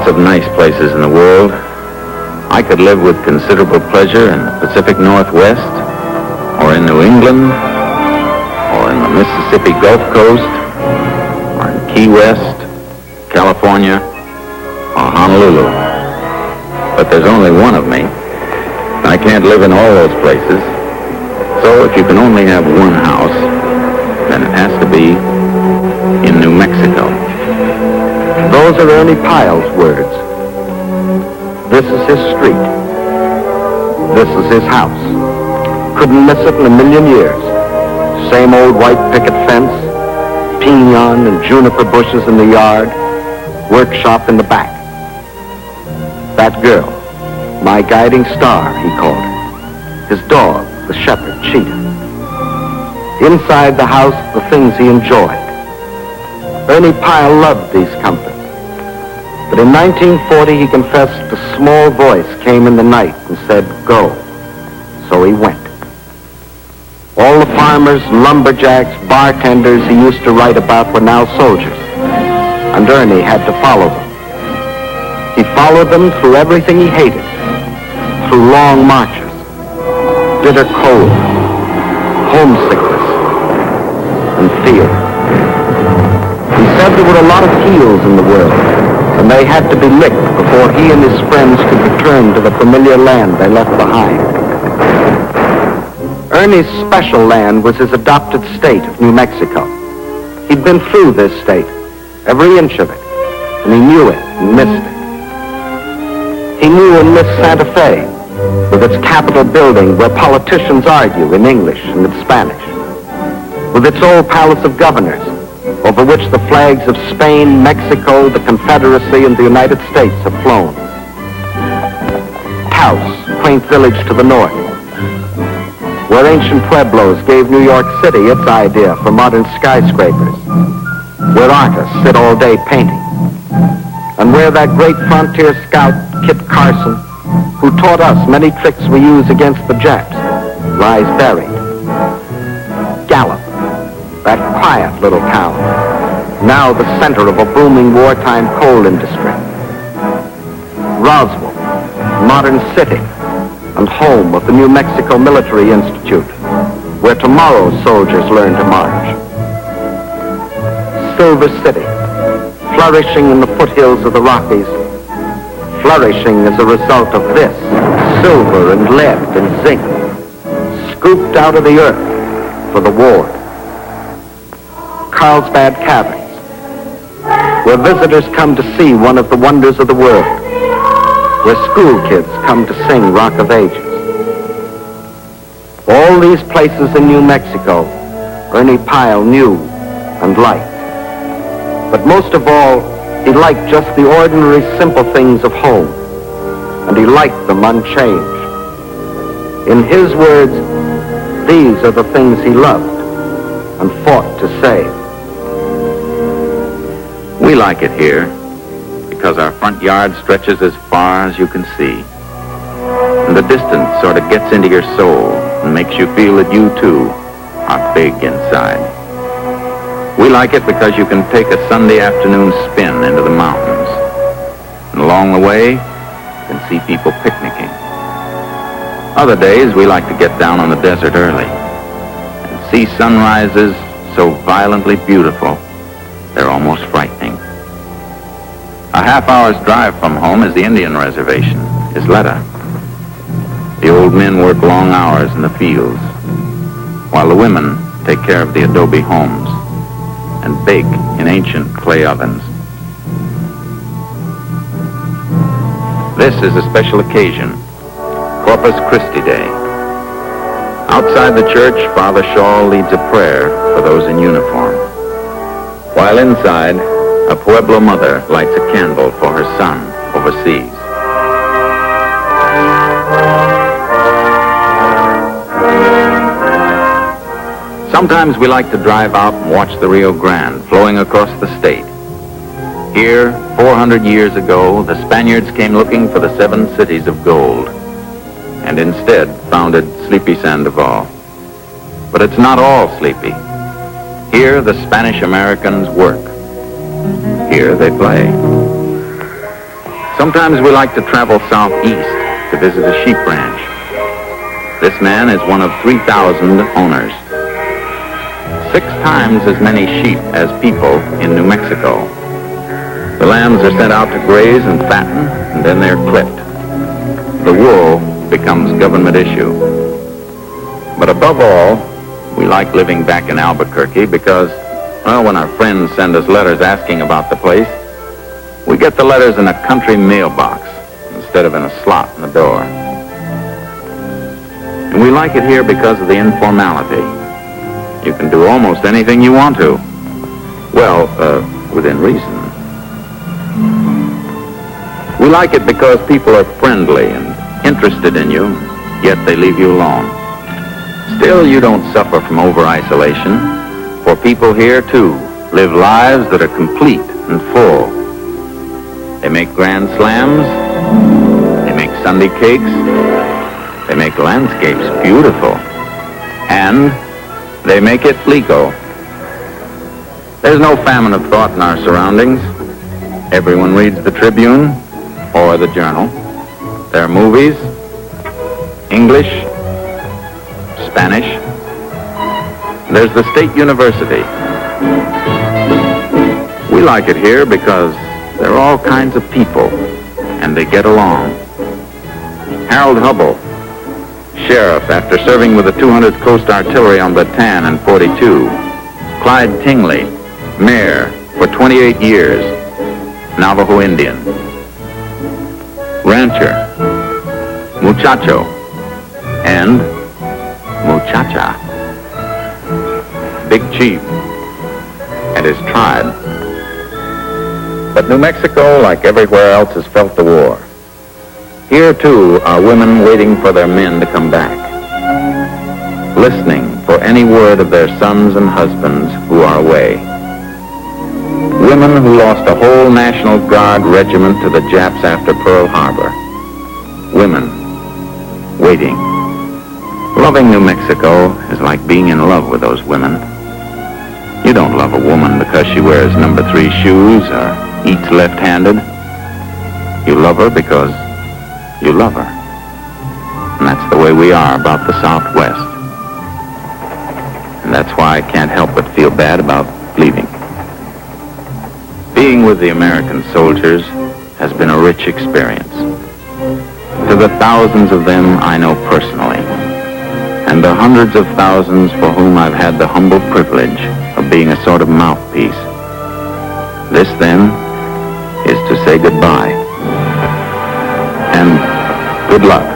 lots of nice places in the world. I could live with considerable pleasure in the Pacific Northwest, or in New England, or in the Mississippi Gulf Coast, or in Key West, California, or Honolulu. But there's only one of me. I can't live in all those places. So if you can only have one house, then it has to be in New Mexico. Those are Ernie Pyle's words. This is his street. This is his house. Couldn't miss it in a million years. Same old white picket fence, pinon and juniper bushes in the yard, workshop in the back. That girl, my guiding star, he called her. His dog, the shepherd, Cheetah. Inside the house, the things he enjoyed. Ernie Pyle loved these comforts. But in 1940, he confessed a small voice came in the night and said, go. So he went. All the farmers, lumberjacks, bartenders he used to write about were now soldiers. And Ernie had to follow them. He followed them through everything he hated. Through long marches, bitter cold, homesickness, and fear. He said there were a lot of heels in the world, and they had to be licked before he and his friends could return to the familiar land they left behind. Ernie's special land was his adopted state of New Mexico. He'd been through this state, every inch of it, and he knew it and missed it. He knew and missed Santa Fe, with its Capitol building where politicians argue in English and in Spanish, with its old Palace of Governors, over which the flags of Spain, Mexico, the Confederacy, and the United States have flown. Taos, quaint village to the north, where ancient pueblos gave New York City its idea for modern skyscrapers, where artists sit all day painting, and where that great frontier scout, Kit Carson, who taught us many tricks we use against the Japs, lies buried. Gallup, that quiet little town, now the center of a booming wartime coal industry. Roswell, modern city, and home of the New Mexico Military Institute, where tomorrow's soldiers learn to march. Silver City, flourishing in the foothills of the Rockies, flourishing as a result of this, silver and lead and zinc, scooped out of the earth for the war. Carlsbad Caverns, where visitors come to see one of the wonders of the world, where school kids come to sing Rock of Ages. All these places in New Mexico, Ernie Pyle knew and liked. But most of all, he liked just the ordinary, simple things of home, and he liked them unchanged. In his words, these are the things he loved and fought to save. We like it here because our front yard stretches as far as you can see. And the distance sort of gets into your soul and makes you feel that you, too, are big inside. We like it because you can take a Sunday afternoon spin into the mountains. And along the way, you can see people picnicking. Other days, we like to get down on the desert early and see sunrises so violently beautiful, they're almost frightening. A half-hour's drive from home is the Indian reservation, Isleta. The old men work long hours in the fields, while the women take care of the adobe homes and bake in ancient clay ovens. This is a special occasion, Corpus Christi Day. Outside the church, Father Shaw leads a prayer for those in uniform, while inside, a Pueblo mother lights a candle for her son overseas. Sometimes we like to drive out and watch the Rio Grande flowing across the state. Here, 400 years ago, the Spaniards came looking for the 7 cities of gold, and instead founded Sleepy Sandoval. But it's not all sleepy. Here, the Spanish Americans work. Here, they play. Sometimes we like to travel southeast to visit a sheep ranch. This man is one of 3,000 owners. 6 times as many sheep as people in New Mexico. The lambs are sent out to graze and fatten, and then they're clipped. The wool becomes government issue. But above all, we like living back in Albuquerque because, well, when our friends send us letters asking about the place, we get the letters in a country mailbox instead of in a slot in the door. And we like it here because of the informality. You can do almost anything you want to. Well, within reason. We like it because people are friendly and interested in you, yet they leave you alone. Still, you don't suffer from over-isolation, for people here, too, live lives that are complete and full. They make grand slams, they make Sunday cakes, they make landscapes beautiful, and they make it legal. There's no famine of thought in our surroundings. Everyone reads the Tribune or the Journal. There are movies, English, Spanish. There's the State University. We like it here because there are all kinds of people, and they get along. Harold Hubble, sheriff after serving with the 200th Coast Artillery on Bataan in '42. Clyde Tingley, mayor for 28 years, Navajo Indian. Rancher, muchacho, and muchacha. Big chief and his tribe. But New Mexico, like everywhere else, has felt the war. Here, too, are women waiting for their men to come back, listening for any word of their sons and husbands who are away. Women who lost a whole National Guard regiment to the Japs after Pearl Harbor. Women waiting. Loving New Mexico is like being in love with those women. You don't love a woman because she wears No. 3 shoes or eats left-handed. You love her because you love her. And that's the way we are about the Southwest. And that's why I can't help but feel bad about leaving. Being with the American soldiers has been a rich experience. To the thousands of them I know personally, and the hundreds of thousands for whom I've had the humble privilege of being a sort of mouthpiece. This, then, is to say goodbye. And good luck.